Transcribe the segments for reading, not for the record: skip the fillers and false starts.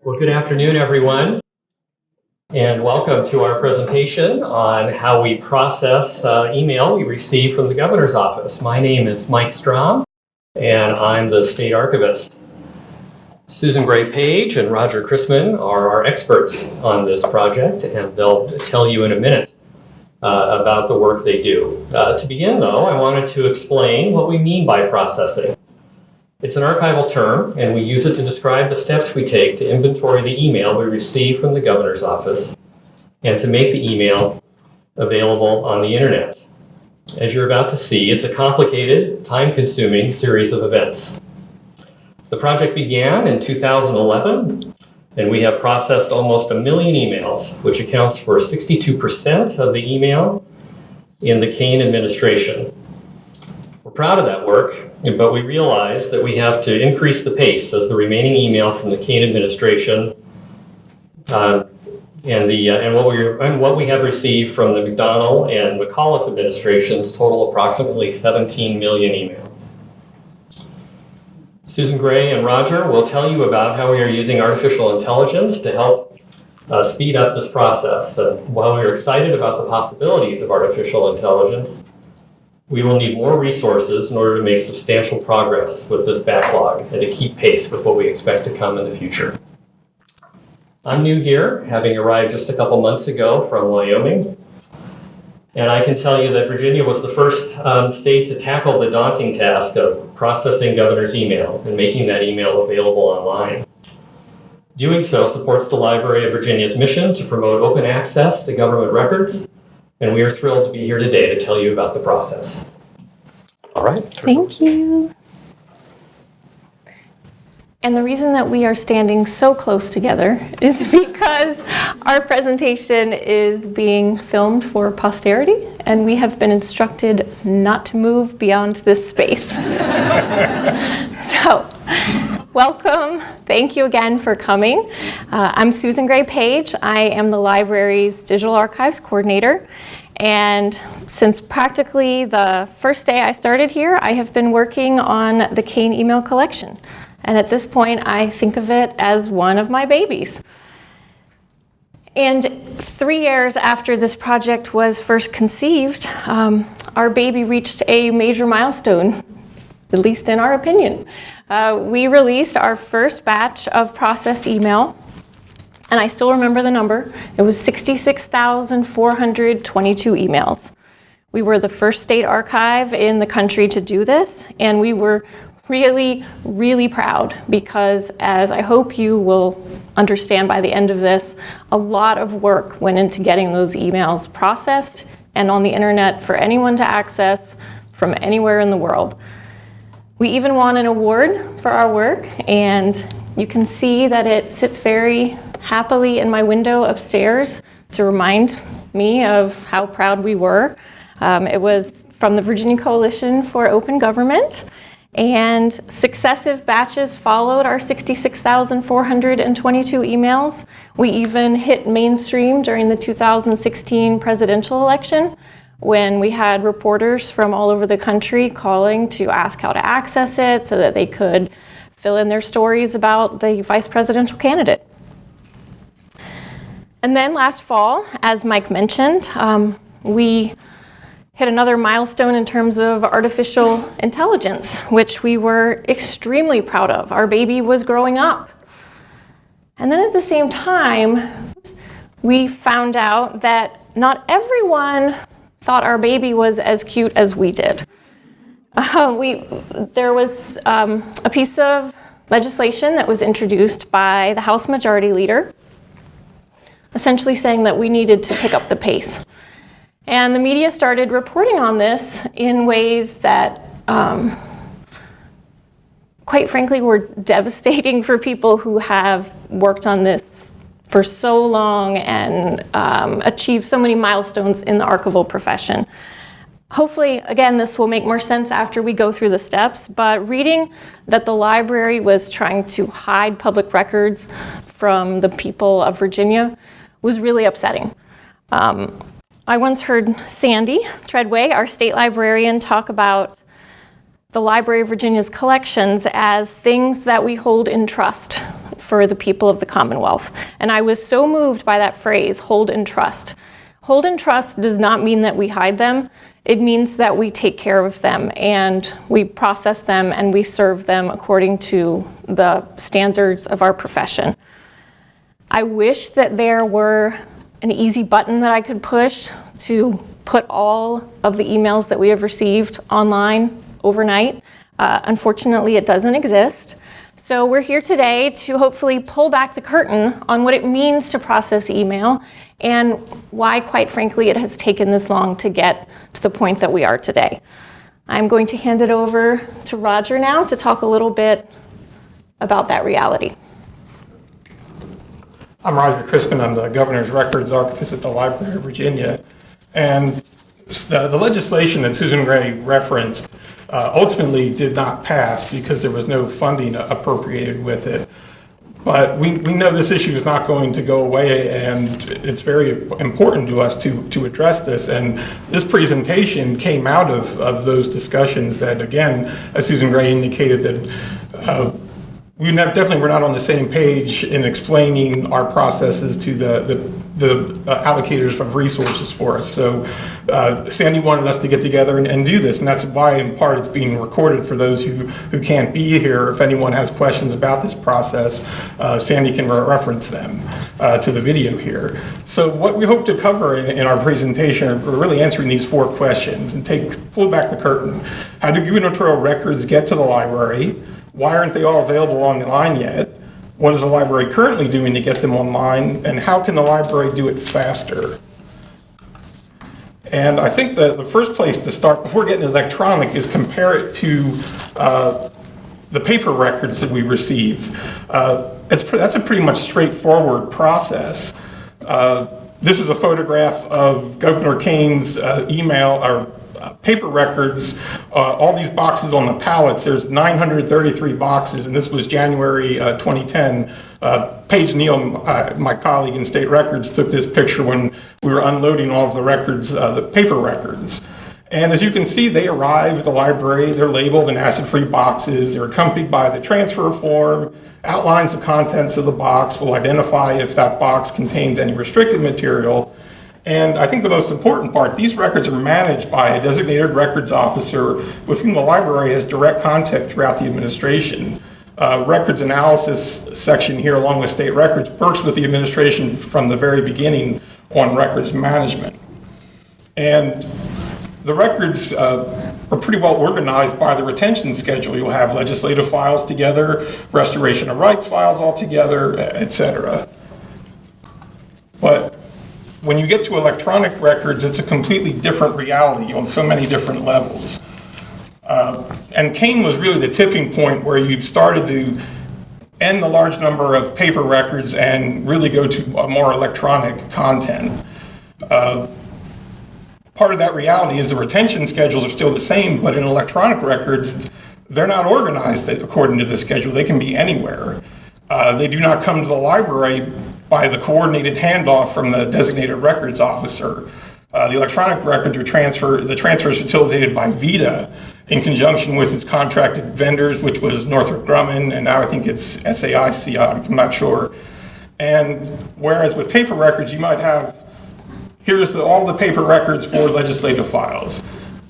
Well, good afternoon, everyone, and welcome to our presentation on how we process email we receive from the governor's office. My name is Mike Strom, and I'm the state archivist. Susan Gray-Page and Roger Chrisman are our experts on this project, and they'll tell you in a minute about the work they do. To begin, though, I wanted to explain what we mean by processing. It's an archival term, and we use it to describe the steps we take to inventory the email we receive from the governor's office and to make the email available on the internet. As you're about to see, it's a complicated, time-consuming series of events. The project began in 2011, and we have processed almost 1 million emails, which accounts for 62% of the email in the Kane administration. We're proud of that work, but we realize that we have to increase the pace as the remaining email from the Kane administration and what we have received from the McDonnell and McAuliffe administrations total approximately 17 million email. Susan Gray and Roger will tell you about how we are using artificial intelligence to help speed up this process. And while we're excited about the possibilities of artificial intelligence, we will need more resources in order to make substantial progress with this backlog and to keep pace with what we expect to come in the future. I'm new here, having arrived just a couple months ago from Wyoming, and I can tell you that Virginia was the first state to tackle the daunting task of processing governor's email and making that email available online. Doing so supports the Library of Virginia's mission to promote open access to government records, and we are thrilled to be here today to tell you about the process. All right. Thank you. And the reason that we are standing so close together is because our presentation is being filmed for posterity, and we have been instructed not to move beyond this space. So, welcome. Thank you again for coming. I'm Susan Gray-Page. I am the library's digital archives coordinator. And since practically the first day I started here, I have been working on the Kane email collection. And at this point, I think of it as one of my babies. And 3 years after this project was first conceived, our baby reached a major milestone, at least in our opinion. We released our first batch of processed email, and I still remember the number. It was 66,422 emails. We were the first state archive in the country to do this, and we were really, really proud because, as I hope you will understand by the end of this, a lot of work went into getting those emails processed and on the internet for anyone to access from anywhere in the world. We even won an award for our work, and you can see that it sits very happily in my window upstairs to remind me of how proud we were. It was from the Virginia Coalition for Open Government, and successive batches followed our 66,422 emails. We even hit mainstream during the 2016 presidential election, when we had reporters from all over the country calling to ask how to access it so that they could fill in their stories about the vice presidential candidate. And then last fall, as Mike mentioned, we hit another milestone in terms of artificial intelligence, which we were extremely proud of. Our baby was growing up. And then at the same time, we found out that not everyone thought our baby was as cute as we did. There was a piece of legislation that was introduced by the House Majority Leader, essentially saying that we needed to pick up the pace. And the media started reporting on this in ways that, quite frankly, were devastating for people who have worked on this for so long and achieved so many milestones in the archival profession. Hopefully, again, this will make more sense after we go through the steps, but reading that the library was trying to hide public records from the people of Virginia was really upsetting. I once heard Sandy Treadway, our state librarian, talk about the Library of Virginia's collections as things that we hold in trust. for the people of the Commonwealth. And I was so moved by that phrase, hold in trust. Hold in trust does not mean that we hide them. It means that we take care of them and we process them and we serve them according to the standards of our profession. I wish that there were an easy button that I could push to put all of the emails that we have received online overnight. Unfortunately, it doesn't exist. So we're here today to hopefully pull back the curtain on what it means to process email and why, quite frankly, it has taken this long to get to the point that we are today. I'm going to hand it over to Roger now to talk a little bit about that reality. I'm Roger Crispin. I'm the Governor's Records Archivist at the Library of Virginia. And the legislation that Susan Gray referenced ultimately did not pass because there was no funding appropriated with it. But we know this issue is not going to go away, and it's very important to us to address this. And this presentation came out of those discussions that, again, as Susan Gray indicated, that definitely were not on the same page in explaining our processes to the allocators of resources for us. So Sandy wanted us to get together and do this, and that's why, in part, it's being recorded for those who can't be here. If anyone has questions about this process, Sandy can reference them to the video here. So what we hope to cover in our presentation are really answering these 4 questions and pull back the curtain. How do gubernatorial records get to the library? Why aren't they all available online yet? What is the library currently doing to get them online? And how can the library do it faster? And I think the first place to start, before getting electronic, is compare it to the paper records that we receive. That's a pretty much straightforward process. This is a photograph of Governor Kane's email or paper records, all these boxes on the pallets. There's 933 boxes, and this was January 2010. Paige Neal, my colleague in State Records, took this picture when we were unloading all of the records, the paper records. And as you can see, they arrive at the library. They're labeled in acid-free boxes. They're accompanied by the transfer form, outlines the contents of the box, will identify if that box contains any restricted material. And I think the most important part, these records are managed by a designated records officer with whom the library has direct contact throughout the administration. Records analysis section here, along with State Records, works with the administration from the very beginning on records management. And the records are pretty well organized by the retention schedule. You'll have legislative files together, restoration of rights files all together, et cetera. But when you get to electronic records, it's a completely different reality on so many different levels. And Kane was really the tipping point where you started to end the large number of paper records and really go to a more electronic content. Part of that reality is the retention schedules are still the same, but in electronic records, they're not organized according to the schedule. They can be anywhere. They do not come to the library by the coordinated handoff from the designated records officer. The electronic records are the transfer is facilitated by VITA in conjunction with its contracted vendors, which was Northrop Grumman, and now I think it's SAIC, I'm not sure. And whereas with paper records, you might have, here's all the paper records for legislative files.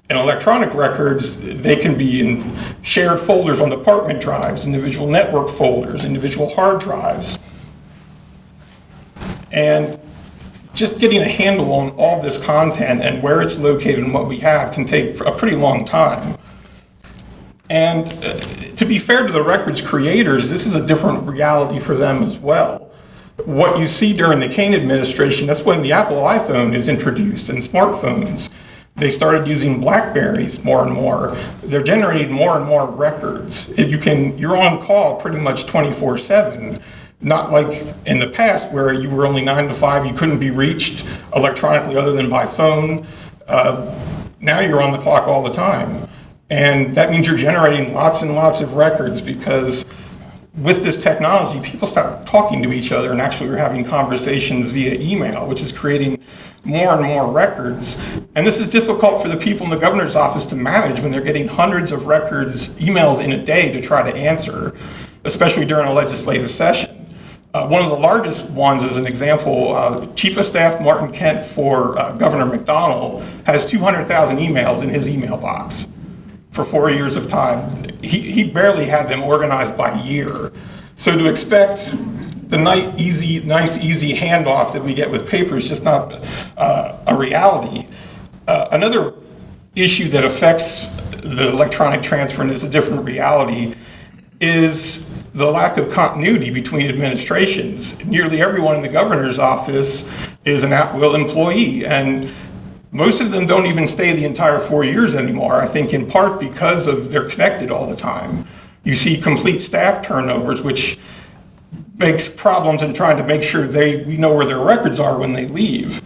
In electronic records, they can be in shared folders on department drives, individual network folders, individual hard drives. And just getting a handle on all this content and where it's located and what we have can take a pretty long time. And to be fair to the records creators, this is a different reality for them as well. What you see during the Kane administration, that's when the Apple iPhone is introduced and smartphones. They started using BlackBerries more and more. They're generating more and more records. You're on call pretty much 24/7. Not like in the past where you were only 9 to 5, you couldn't be reached electronically other than by phone. Now you're on the clock all the time. And that means you're generating lots and lots of records because with this technology, people stop talking to each other and actually we're having conversations via email, which is creating more and more records. And this is difficult for the people in the governor's office to manage when they're getting hundreds of records, emails in a day to try to answer. especially during a legislative session. One of the largest ones, as an example, Chief of Staff Martin Kent for Governor McDonnell has 200,000 emails in his email box for 4 years of time. He barely had them organized by year. So to expect the nice, easy handoff that we get with paper is just not a reality. Another issue that affects the electronic transfer and is a different reality is the lack of continuity between administrations. Nearly everyone in the governor's office is an at-will employee, and most of them don't even stay the entire 4 years anymore, I think in part because of they're connected all the time. You see complete staff turnovers, which makes problems in trying to make sure we know where their records are when they leave.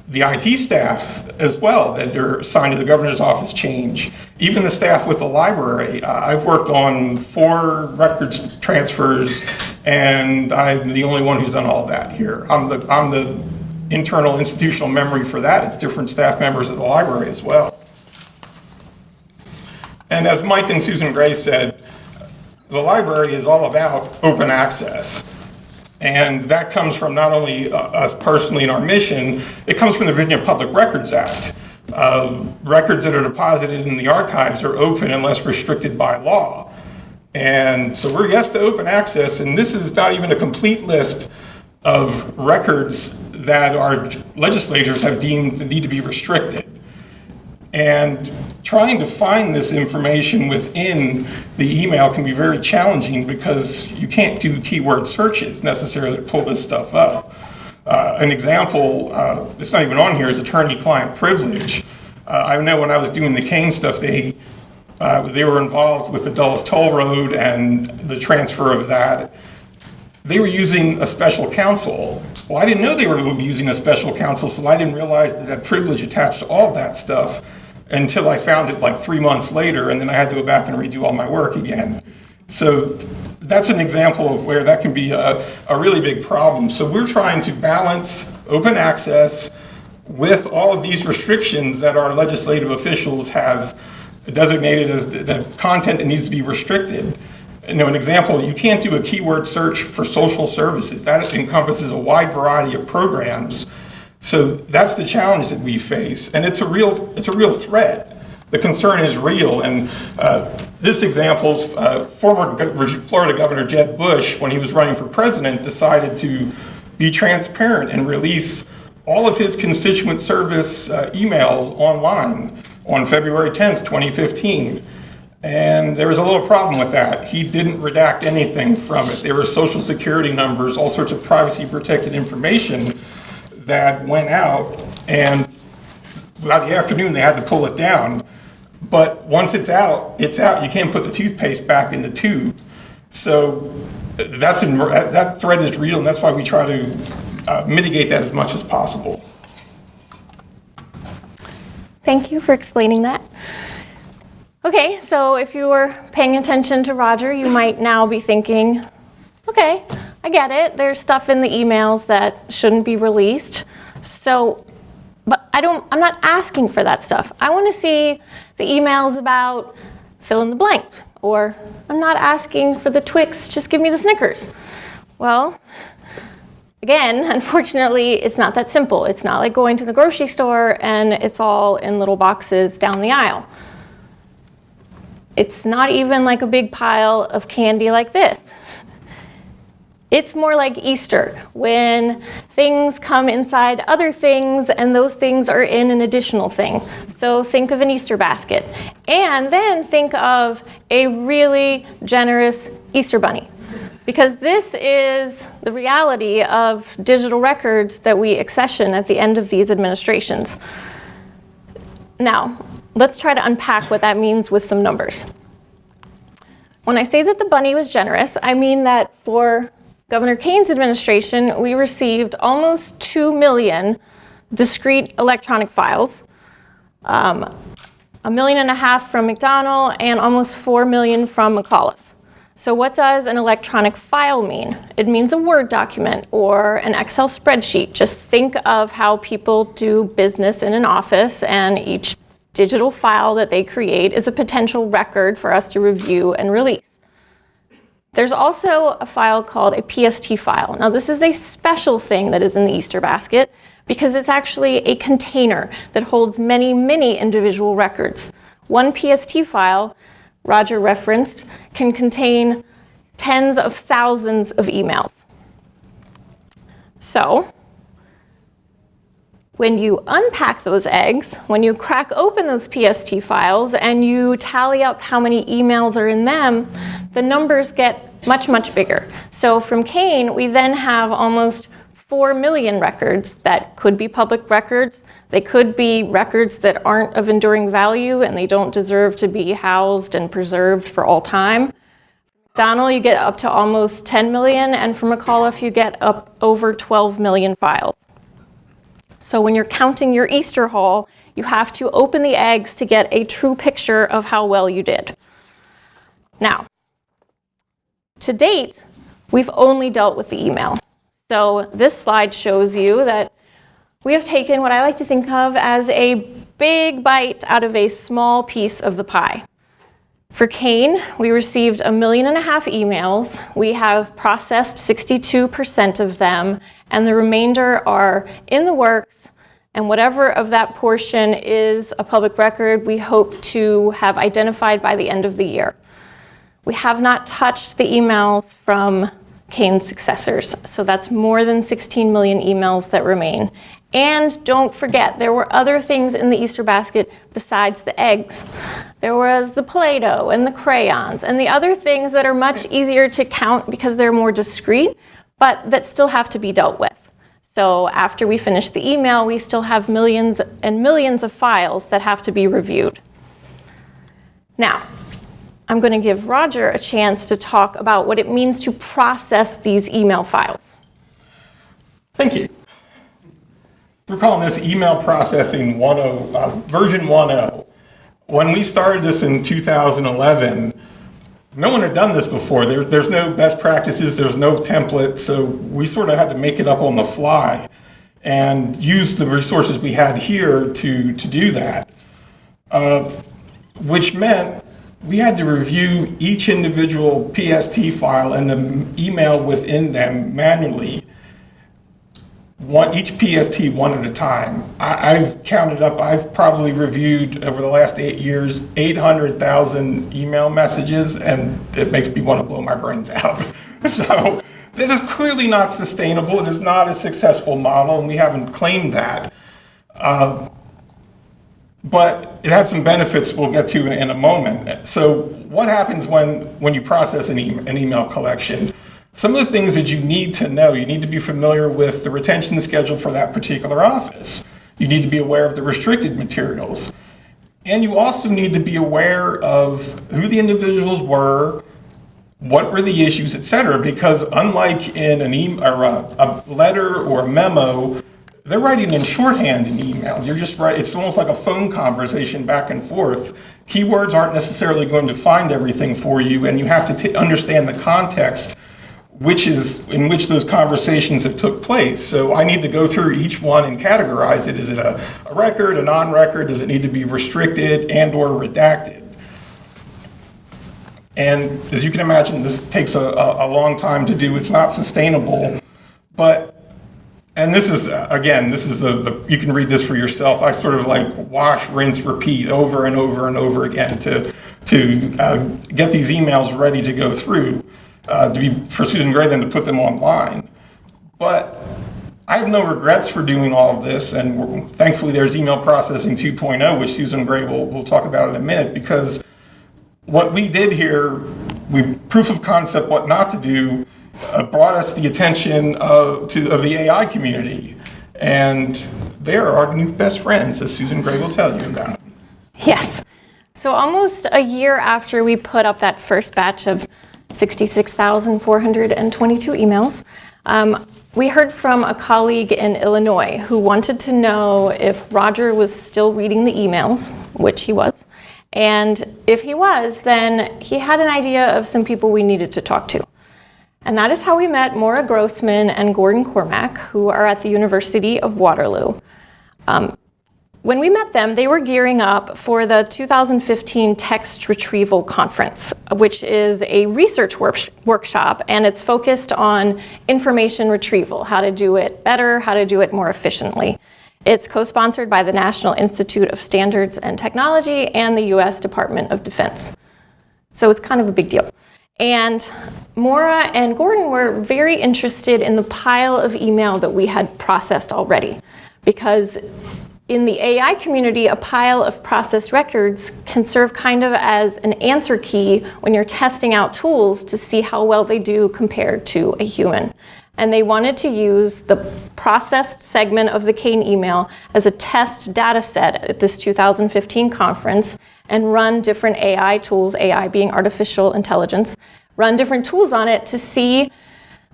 The IT staff as well that are assigned to the governor's office change. Even the staff with the library. I've worked on 4 records transfers, and I'm the only one who's done all that here. I'm the internal institutional memory for that. It's different staff members of the library as well. And as Mike and Susan Gray said, the library is all about open access. And that comes from not only us personally in our mission, it comes from the Virginia Public Records Act. Records that are deposited in the archives are open unless restricted by law. And so we're yes to open access, and this is not even a complete list of records that our legislators have deemed need to be restricted. And trying to find this information within the email can be very challenging because you can't do keyword searches necessarily to pull this stuff up. An example, it's not even on here, is attorney-client privilege. I know when I was doing the Kane stuff, they were involved with the Dulles Toll Road and the transfer of that. They were using a special counsel. Well, I didn't know they were using a special counsel, so I didn't realize that privilege attached to all of that stuff until I found it like 3 months later, and then I had to go back and redo all my work again. So that's an example of where that can be a really big problem. So we're trying to balance open access with all of these restrictions that our legislative officials have designated as the content that needs to be restricted. You know, an example, you can't do a keyword search for social services. That encompasses a wide variety of programs. So that's the challenge that we face, and it's a real threat. The concern is real, and this example's former Florida Governor Jeb Bush, when he was running for president, decided to be transparent and release all of his constituent service emails online on February 10th, 2015. And there was a little problem with that. He didn't redact anything from it. There were social security numbers, all sorts of privacy protected information that went out, and by the afternoon they had to pull it down. But once it's out, it's out. You can't put the toothpaste back in the tube. So that threat is real, and that's why we try to mitigate that as much as possible. Thank you for explaining that. Okay, so if you were paying attention to Roger, you might now be thinking, okay, I get it. There's stuff in the emails that shouldn't be released. So, but I'm not asking for that stuff. I want to see the emails about fill in the blank, or I'm not asking for the Twix, just give me the Snickers. Well, again, unfortunately, it's not that simple. It's not like going to the grocery store and it's all in little boxes down the aisle. It's not even like a big pile of candy like this. It's more like Easter, when things come inside other things and those things are in an additional thing. So think of an Easter basket. And then think of a really generous Easter bunny. Because this is the reality of digital records that we accession at the end of these administrations. Now, let's try to unpack what that means with some numbers. When I say that the bunny was generous, I mean that for Governor Kane's administration, we received almost 2 million discrete electronic files, 1.5 million from McDonnell, and almost 4 million from McAuliffe. So what does an electronic file mean? It means a Word document or an Excel spreadsheet. Just think of how people do business in an office, and each digital file that they create is a potential record for us to review and release. There's also a file called a PST file. Now this is a special thing that is in the Easter basket because it's actually a container that holds many, many individual records. One PST file, Roger referenced, can contain tens of thousands of emails. So, when you unpack those eggs, when you crack open those PST files and you tally up how many emails are in them, the numbers get much, much bigger. So from Kane, we then have almost 4 million records that could be public records. They could be records that aren't of enduring value and they don't deserve to be housed and preserved for all time. Donald, you get up to almost 10 million, and for McAuliffe, you get up over 12 million files. So when you're counting your Easter haul, you have to open the eggs to get a true picture of how well you did. Now, to date, we've only dealt with the email. So this slide shows you that we have taken what I like to think of as a big bite out of a small piece of the pie. For Kane, we received 1.5 million emails. We have processed 62% of them, and the remainder are in the works. And whatever of that portion is a public record, we hope to have identified by the end of the year. We have not touched the emails from Kane's successors, so that's more than 16 million emails that remain. And don't forget, there were other things in the Easter basket besides the eggs. There was the Play-Doh and the crayons and the other things that are much easier to count because they're more discrete, but that still have to be dealt with. So after we finish the email, we still have millions and millions of files that have to be reviewed. Now, I'm going to give Roger a chance to talk about what it means to process these email files. Thank you. We're calling this email processing 1.0, version 1.0. When we started this in 2011, no one had done this before. There's no best practices, there's no template, so we sort of had to make it up on the fly and use the resources we had here to do that, which meant we had to review each individual PST file and the email within them manually. Each PST one at a time. I've counted up, I've probably reviewed over the last 8 years, 800,000 email messages, and it makes me want to blow my brains out. So it is clearly not sustainable. It is not a successful model, and we haven't claimed that. But it had some benefits we'll get to in a moment. So what happens when you process an email collection? Some of the things that you need to know, you need to be familiar with the retention schedule for that particular office. You need to be aware of the restricted materials. And you also need to be aware of who the individuals were, what were the issues, et cetera, because unlike in an a letter or a memo, they're writing in shorthand in email. You're just right. It's almost like a phone conversation back and forth. Keywords aren't necessarily going to find everything for you, and you have to understand the context in which those conversations have took place. So I need to go through each one and categorize it. Is it a record, a non-record? Does it need to be restricted and or redacted? And as you can imagine, this takes a long time to do. It's not sustainable. And this is, again, you can read this for yourself. I sort of like wash, rinse, repeat over and over and over again to get these emails ready to go through. For Susan Gray then to put them online. But I have no regrets for doing all of this, and thankfully there's email processing 2.0, which Susan Gray will talk about in a minute, because what we did here, proof of concept what not to do, brought us the attention of the AI community, and they are our new best friends, as Susan Gray will tell you about. Yes. So almost a year after we put up that first batch of 66,422 emails. We heard from a colleague in Illinois who wanted to know if Roger was still reading the emails, which he was, and if he was, then he had an idea of some people we needed to talk to. And that is how we met Maura Grossman and Gordon Cormack, who are at the University of Waterloo. when we met them, they were gearing up for the 2015 Text Retrieval Conference, which is a research workshop, and it's focused on information retrieval, how to do it better, how to do it more efficiently. It's co-sponsored by the National Institute of Standards and Technology and the US Department of Defense. So it's kind of a big deal. And Maura and Gordon were very interested in the pile of email that we had processed already, because in the AI community, a pile of processed records can serve kind of as an answer key when you're testing out tools to see how well they do compared to a human. And they wanted to use the processed segment of the Kane email as a test data set at this 2015 conference and run different AI tools, AI being artificial intelligence, run different tools on it to see,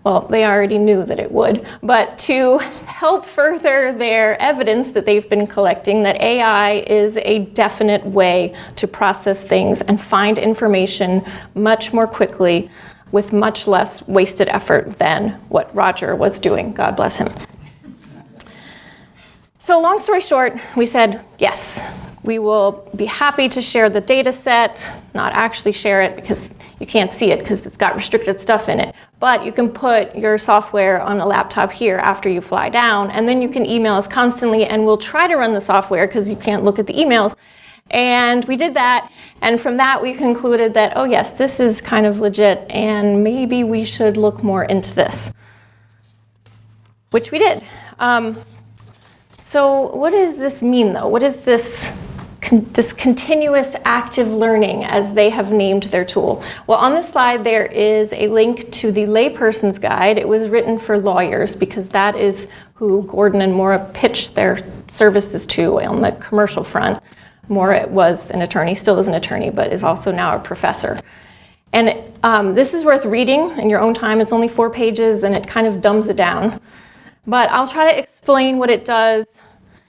well, they already knew that it would, but to help further their evidence that they've been collecting that AI is a definite way to process things and find information much more quickly with much less wasted effort than what Roger was doing. God bless him. So long story short, we said, yes, we will be happy to share the data set, not actually share it because you can't see it because it's got restricted stuff in it. But you can put your software on a laptop here after you fly down, and then you can email us constantly, and we'll try to run the software because you can't look at the emails. And we did that, and from that we concluded that, oh yes, this is kind of legit, and maybe we should look more into this, which we did. So what does this mean, though? What is this continuous active learning, as they have named their tool? Well, on this slide there is a link to the layperson's guide. It was written for lawyers because that is who Gordon and Maura pitched their services to on the commercial front. Maura was an attorney, still is an attorney, but is also now a professor. And this is worth reading in your own time. It's only 4 pages, and it kind of dumbs it down. But I'll try to explain what it does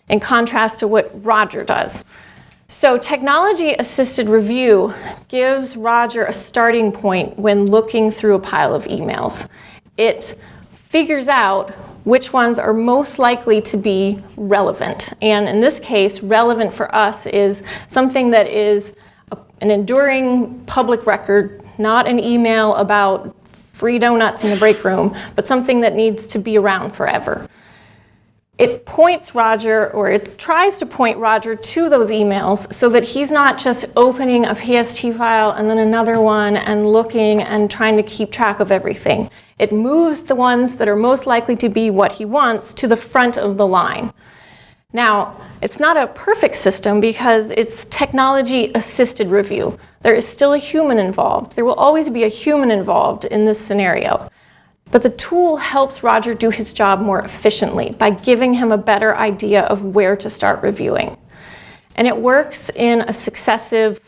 in contrast to what Roger does. So technology-assisted review gives Roger a starting point when looking through a pile of emails. It figures out which ones are most likely to be relevant. And in this case, relevant for us is something that is an enduring public record, not an email about free donuts in the break room, but something that needs to be around forever. It points Roger, or it tries to point Roger to those emails so that he's not just opening a PST file and then another one and looking and trying to keep track of everything. It moves the ones that are most likely to be what he wants to the front of the line. Now, it's not a perfect system because it's technology-assisted review. There is still a human involved. There will always be a human involved in this scenario. But the tool helps Roger do his job more efficiently by giving him a better idea of where to start reviewing. And it works in a successive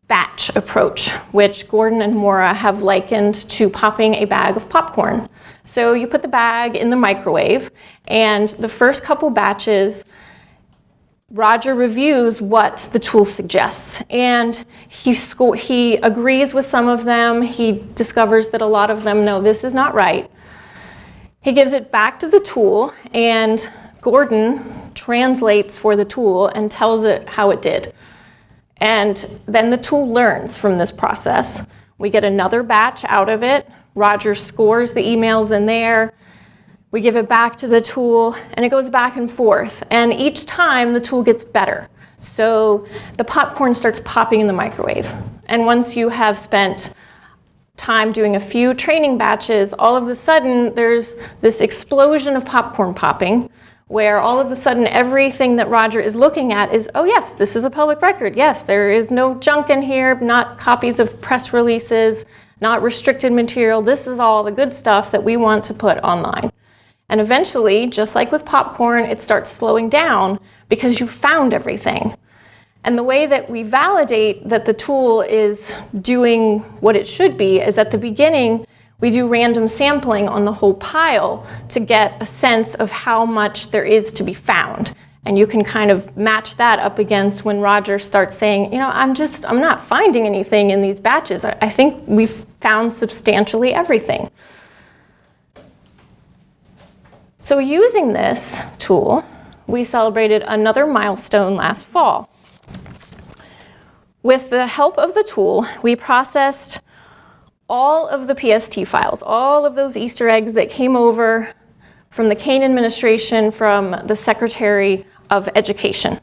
batch approach, which Gordon and Maura have likened to popping a bag of popcorn. So you put the bag in the microwave, and the first couple batches, Roger reviews what the tool suggests, and he agrees with some of them. He discovers that a lot of them, no, this is not right. He gives it back to the tool, and Gordon translates for the tool and tells it how it did. And then the tool learns from this process. We get another batch out of it. Roger scores the emails in there. We give it back to the tool, and it goes back and forth. And each time, the tool gets better. So the popcorn starts popping in the microwave. And once you have spent time doing a few training batches, all of a sudden, there's this explosion of popcorn popping, where all of a sudden, everything that Roger is looking at is, oh yes, this is a public record. Yes, there is no junk in here, not copies of press releases, not restricted material. This is all the good stuff that we want to put online. And eventually, just like with popcorn, it starts slowing down because you found everything. And the way that we validate that the tool is doing what it should be is at the beginning, we do random sampling on the whole pile to get a sense of how much there is to be found. And you can kind of match that up against when Roger starts saying, you know, I'm not finding anything in these batches. I think we've found substantially everything. So using this tool, we celebrated another milestone last fall. With the help of the tool, we processed all of the PST files, all of those Easter eggs that came over from the Kane administration, from the Secretary of Education.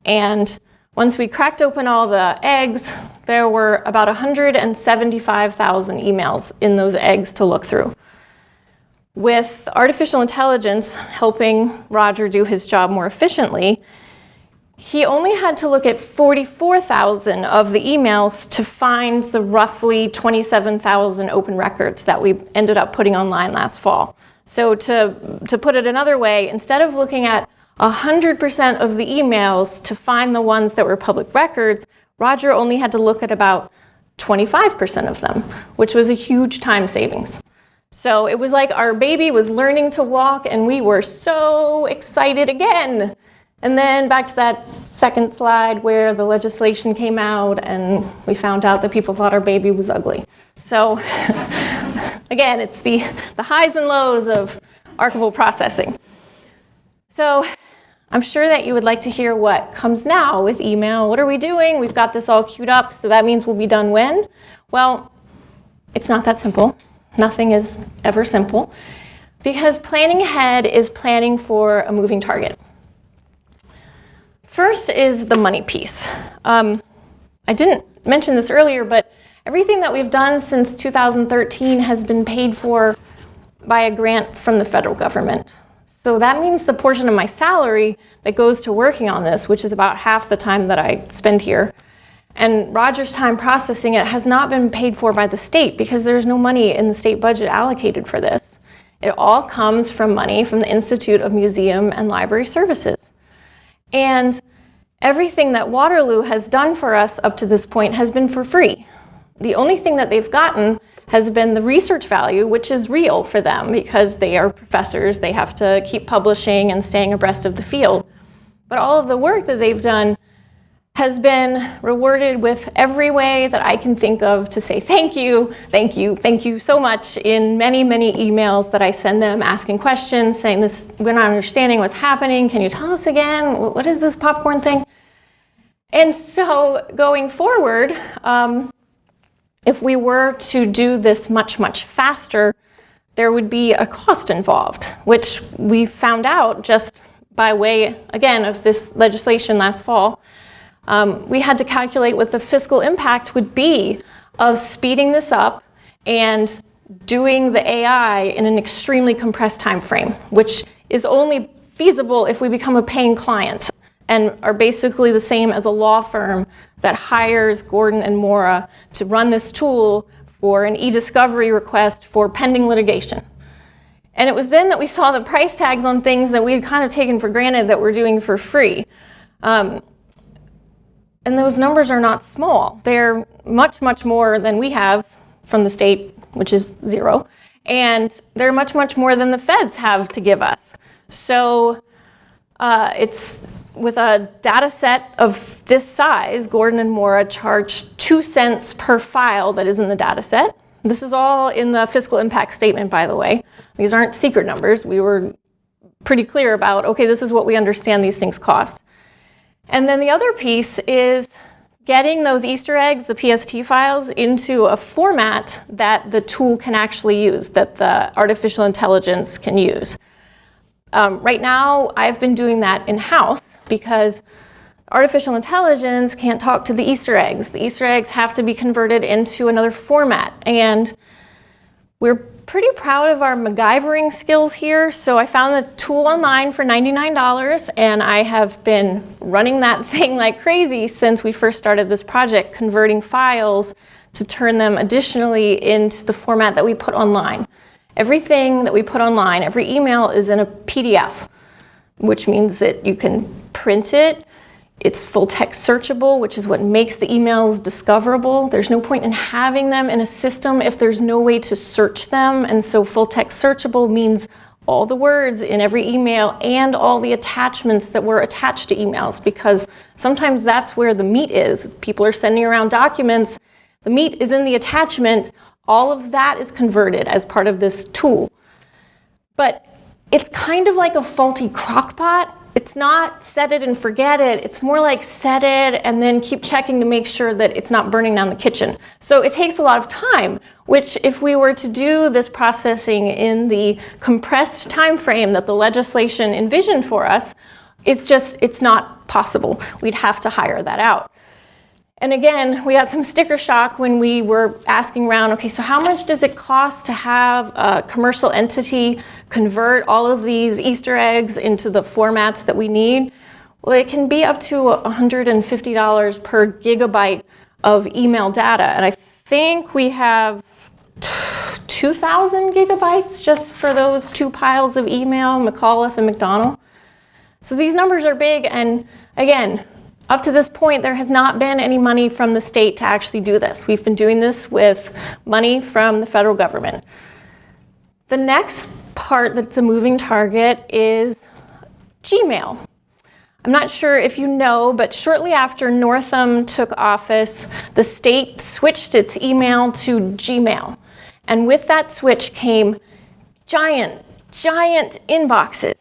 And once we cracked open all the eggs, there were about 175,000 emails in those eggs to look through. With artificial intelligence helping Roger do his job more efficiently, he only had to look at 44,000 of the emails to find the roughly 27,000 open records that we ended up putting online last fall. So to put it another way, instead of looking at 100% of the emails to find the ones that were public records, Roger only had to look at about 25% of them, which was a huge time savings. So it was like our baby was learning to walk and we were so excited again. And then back to that second slide where the legislation came out and we found out that people thought our baby was ugly. So again, it's the highs and lows of archival processing. So I'm sure that you would like to hear what comes now with email. What are we doing? We've got this all queued up, so that means we'll be done when? Well, it's not that simple. Nothing is ever simple, because planning ahead is planning for a moving target. First is the money piece. I didn't mention this earlier, but everything that we've done since 2013 has been paid for by a grant from the federal government. So that means the portion of my salary that goes to working on this, which is about half the time that I spend here, and Roger's time processing it has not been paid for by the state because there's no money in the state budget allocated for this. It all comes from money from the Institute of Museum and Library Services. And everything that Waterloo has done for us up to this point has been for free. The only thing that they've gotten has been the research value, which is real for them because they are professors, they have to keep publishing and staying abreast of the field. But all of the work that they've done has been rewarded with every way that I can think of to say thank you, thank you, thank you so much in many, many emails that I send them asking questions, saying this, we're not understanding what's happening, can you tell us again, what is this popcorn thing? And so going forward, if we were to do this much, much faster, there would be a cost involved, which we found out just by way, again, of this legislation last fall. We had to calculate what the fiscal impact would be of speeding this up and doing the AI in an extremely compressed time frame, which is only feasible if we become a paying client and are basically the same as a law firm that hires Gordon and Mora to run this tool for an e-discovery request for pending litigation. And it was then that we saw the price tags on things that we had kind of taken for granted that we're doing for free. And those numbers are not small. They're much, much more than we have from the state, which is zero. And they're much, much more than the feds have to give us. So it's with a data set of this size, Gordon and Mora charge 2 cents per file that is in the data set. This is all in the fiscal impact statement, by the way. These aren't secret numbers. We were pretty clear about, okay, this is what we understand these things cost. And then the other piece is getting those Easter eggs, the PST files, into a format that the tool can actually use, that the artificial intelligence can use. Right now, I've been doing that in-house because artificial intelligence can't talk to the Easter eggs. The Easter eggs have to be converted into another format. And we're pretty proud of our MacGyvering skills here. So I found the tool online for $99, and I have been running that thing like crazy since we first started this project, converting files to turn them additionally into the format that we put online. Everything that we put online, every email is in a PDF, which means that you can print it. It's full text searchable, which is what makes the emails discoverable. There's no point in having them in a system if there's no way to search them. And so full text searchable means all the words in every email and all the attachments that were attached to emails, because sometimes that's where the meat is. People are sending around documents. The meat is in the attachment. All of that is converted as part of this tool. But it's kind of like a faulty crock pot. it's not set it and forget it. It's more like set it and then keep checking to make sure that it's not burning down the kitchen. So it takes a lot of time, which if we were to do this processing in the compressed time frame that the legislation envisioned for us, it's not possible. We'd have to hire that out. And again, we had some sticker shock when we were asking around, okay, so how much does it cost to have a commercial entity convert all of these Easter eggs into the formats that we need? Well, it can be up to $150 per gigabyte of email data. And I think we have 2,000 gigabytes just for those two piles of email, McAuliffe and McDonnell. So these numbers are big, and again, up to this point, there has not been any money from the state to actually do this. We've been doing this with money from the federal government. The next part that's a moving target is Gmail. I'm not sure if you know, but shortly after Northam took office, the state switched its email to Gmail. And with that switch came giant inboxes.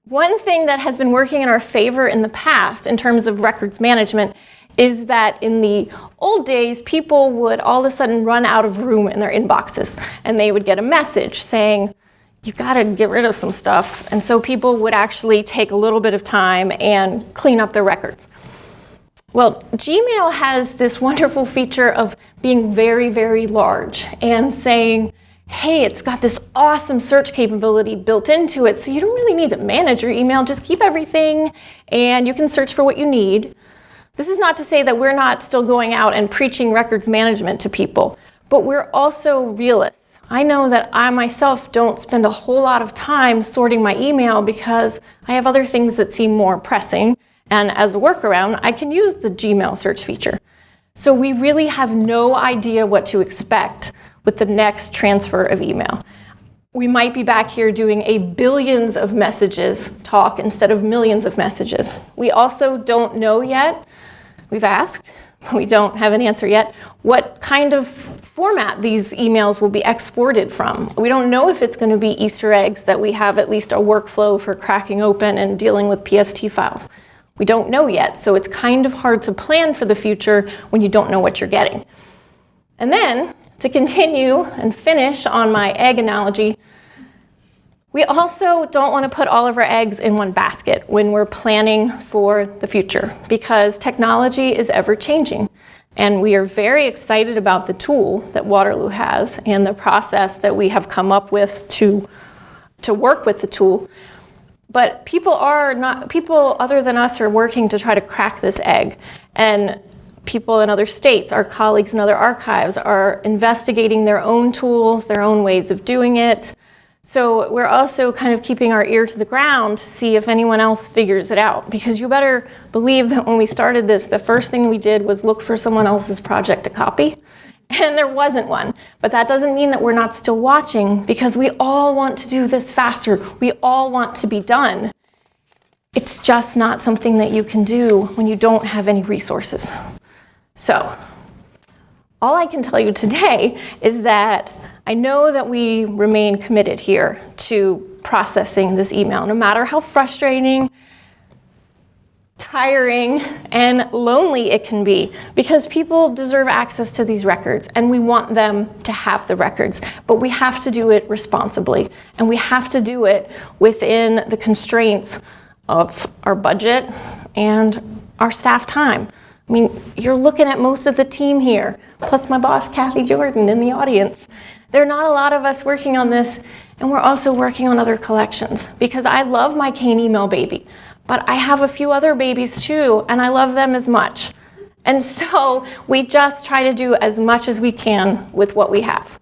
One thing that has been working in our favor in the past in terms of records management is that in the old days, people would all of a sudden run out of room in their inboxes, and they would get a message saying, you gotta get rid of some stuff. And so people would actually take a little bit of time and clean up their records. Well, Gmail has this wonderful feature of being very, very large and saying, hey, it's got this awesome search capability built into it, so you don't really need to manage your email. Just keep everything, and you can search for what you need. This is not to say that we're not still going out and preaching records management to people, but we're also realists. I know that I myself don't spend a whole lot of time sorting my email because I have other things that seem more pressing, and as a workaround, I can use the Gmail search feature. So we really have no idea what to expect with the next transfer of email. We might be back here doing a billions of messages talk instead of millions of messages. We also don't know yet, we've asked, we don't have an answer yet, what kind of format these emails will be exported from. We don't know if it's going to be Easter eggs that we have at least a workflow for cracking open and dealing with PST files. We don't know yet, so it's kind of hard to plan for the future when you don't know what you're getting. And then, to continue and finish on my egg analogy, we also don't want to put all of our eggs in one basket when we're planning for the future, because technology is ever changing. And we are very excited about the tool that Waterloo has and the process that we have come up with to work with the tool. But people other than us are working to try to crack this egg. And people in other states, our colleagues in other archives, are investigating their own tools, their own ways of doing it. So we're also kind of keeping our ear to the ground to see if anyone else figures it out. Because you better believe that when we started this, the first thing we did was look for someone else's project to copy. And there wasn't one. But that doesn't mean that we're not still watching, because we all want to do this faster. We all want to be done. It's just not something that you can do when you don't have any resources. So, all I can tell you today is that I know that we remain committed here to processing this email, no matter how frustrating, tiring, and lonely it can be, because people deserve access to these records, and we want them to have the records, but we have to do it responsibly, and we have to do it within the constraints of our budget and our staff time. I mean, you're looking at most of the team here, plus my boss, Kathy Jordan, in the audience. There are not a lot of us working on this, and we're also working on other collections, because I love my cane email baby, but I have a few other babies too, and I love them as much. And so we just try to do as much as we can with what we have.